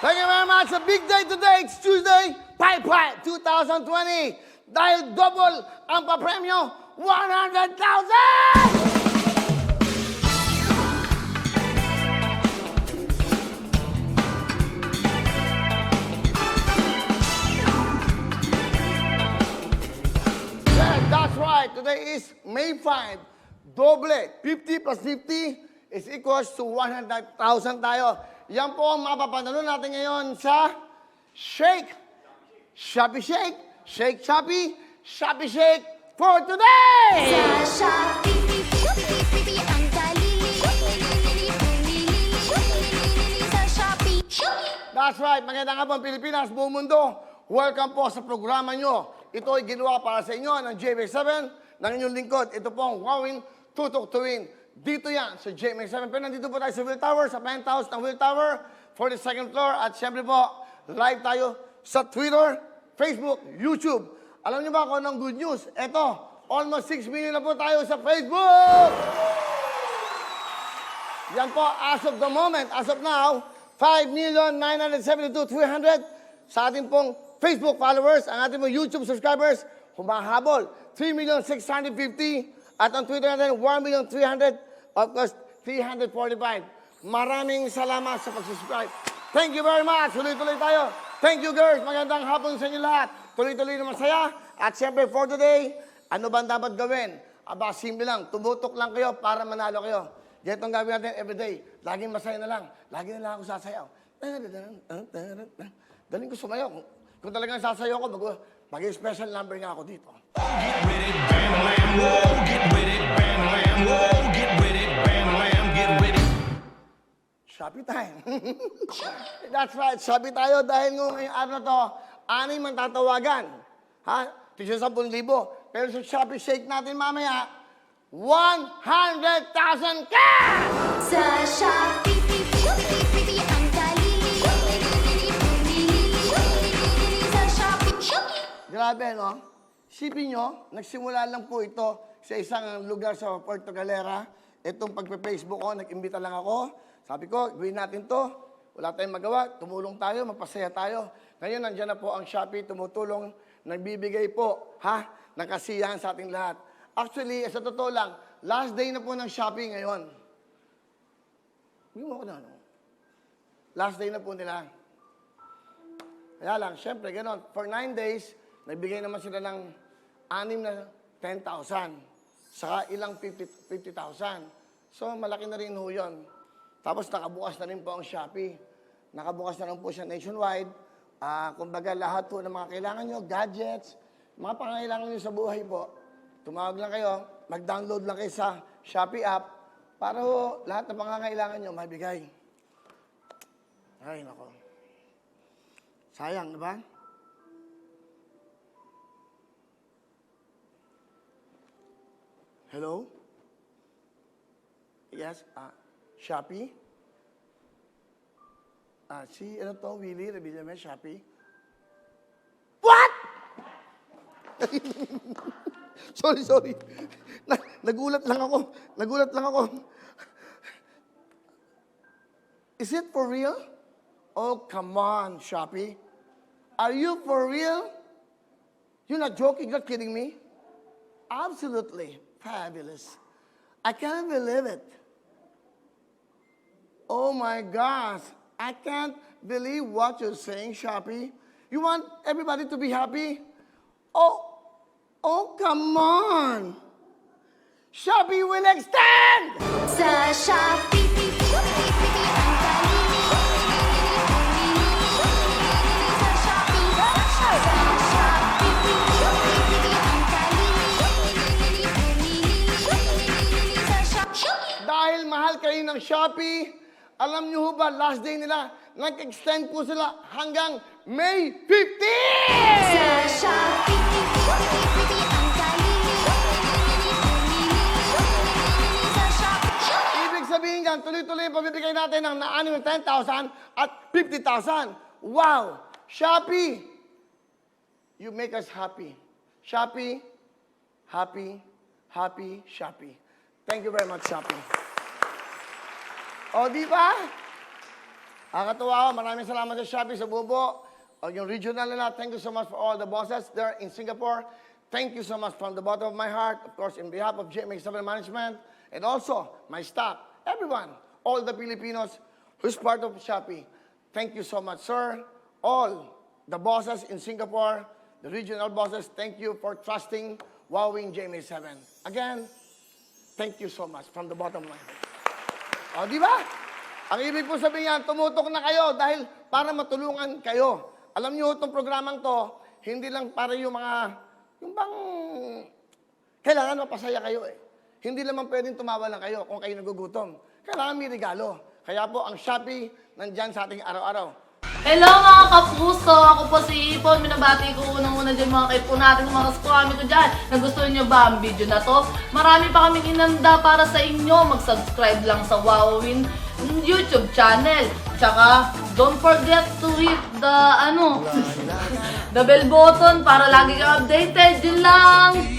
Thank you very much. A big day today. It's Tuesday, Pi 2020. Dahil double ang papremyo, 100,000! That's right. Today is May 5. Doble. 50 plus 50 is equals to 100,000 tayo. Yan po ang mapapanalo natin ngayon sa Shake. Shopee Shake. Shake Shopee. Shopee Shake for today! Sa Shopee, ang dali. Sa Shopee. That's right. Magandang hapon, Pilipinas, buong mundo. Welcome po sa programa nyo. Ito ay ginawa para sa inyo ng JMX7 ng inyong lingkod. Ito pong Wawin Tutok Tuwin. Dito yan sa JMX7. Pero nandito po tayo sa Will Tower, sa penthouse ng Will Tower, 42nd floor. At syempre po, live tayo sa Twitter, Facebook, YouTube. Alam niyo ba kung anong good news? Ito, almost 6 million na po tayo sa Facebook! Yan po, as of the moment, as of now, 5,972,300 sa ating pong Facebook followers, ang ating pong YouTube subscribers, humahabol, 3,650,000 at ang Twitter natin, 1,300,000, of course, 345. Maraming salamat sa pag-subscribe. Thank you very much. Tuloy-tuloy tayo. Thank you, girls. Magandang hapon sa inyo lahat. Tuloy-tuloy na masaya. At siyempre, for today, ano ba dapat gawin? Aba, simple lang. Tumutok lang kayo para manalo kayo. Yan itong gawin natin everyday. Laging masaya na lang. Lagi na lang ako sasayaw. Galing ko sumayaw. Kung talagang sasayaw ko, mag-special number nga ako dito. Get with it, bam, lam, whoa. Get with it, bam, lam, whoa. Get with it, bam, lam, get with it. Shopee time. That's right, Shopee tayo dahil ngayong araw na to, 6 ang tatawagan. Ha? Tignan 10,000. Pero sa Shopee Shake natin mamaya, 100,000 cash! Sa Shopee, ang dali. Sa Shopee. Grabe, no? Sipin nyo, nagsimula lang po ito sa isang lugar sa Puerto Galera. Itong pagpe-Facebook ko, nag-imbita lang ako. Sabi ko, gawin natin to. Wala tayong magawa. Tumulong tayo, mapasaya tayo. Ngayon, nandiyan na po ang Shopee, tumutulong, nagbibigay po, ha? Ng kasiyahan sa ating lahat. Actually, sa totoo lang, last day na po ng Shopee ngayon. Hindi mo ako na, ano? Last day na po nila. Kaya lang, syempre, gano'n. For 9 days, nagbigay naman sila ng 6 na 10,000. Saka ilang 50,000. So, malaki na rin ho yun. Tapos, nakabukas na rin po ang Shopee. Nakabukas na rin po siya nationwide. Kumbaga, lahat po ng mga kailangan nyo, gadgets, mga pangangailangan nyo sa buhay po. Tumawag lang kayo, mag-download lang kayo sa Shopee app para ho, lahat ng pangangailangan nyo, mabigay. Ay, nako. Sayang, di ba? Hello? Yes, Shopee? Si, ano to, Willie, Revilla Mes, Shopee? What? sorry. Nagulat lang ako. Is it for real? Oh, come on, Shopee. Are you for real? You're not joking, not kidding me? Absolutely fabulous. I can't believe it. Oh my gosh. I can't believe what you're saying, Shopee. You want everybody to be happy? Oh, come on. Shopee will extend! Sa Shopee, ang dali. Sa Shopee. Sa Shopee. Sa Shopee. Dahil mahal kayo ng Shopee, alam niyo ba, last day nila, nag-extend po sila hanggang May 15! Sa Shopee, ang dali. Sa Shopee. Ibig sabihin yan, tuloy-tuloy pabibigay natin ng na-anim 10,000 at 50,000. Wow! Shopee, you make us happy. Shopee, happy, Shopee. Thank you very much, Shopee. O, di ba? Nakakatuwa ako. Maraming salamat sa Shopee, sa Bubo. O yung regional nila, thank you so much for all the bosses there in Singapore. Thank you so much from the bottom of my heart. Of course, in behalf of GMA7 Management and also my staff, everyone, all the Filipinos who's part of Shopee. Thank you so much, sir. All the bosses in Singapore, the regional bosses, thank you for trusting Wowing GMA7. Again, thank you so much from the bottom of my heart. O, di ba? Ang ibig po sabihin yan, tumutok na kayo dahil para matulungan kayo. Alam niyo, itong programang to, hindi lang para yung mga, yung bang, kailangan mapasaya kayo eh. Hindi naman pwedeng tumawa lang kayo kung kayo nagugutom. Kailangan may regalo. Kaya po, ang Shopee, nandyan sa ating araw-araw. Hello mga kapuso! Ako po si Ipon. Minabati ko unang-una dyan mga kaipo natin, mga kaskwami ko dyan. Nagustuhan nyo ba ang video na to? Marami pa kaming inanda para sa inyo. Mag-subscribe lang sa Wowin YouTube channel. Tsaka, don't forget to hit the, the bell button para lagi kang updated. Yun lang!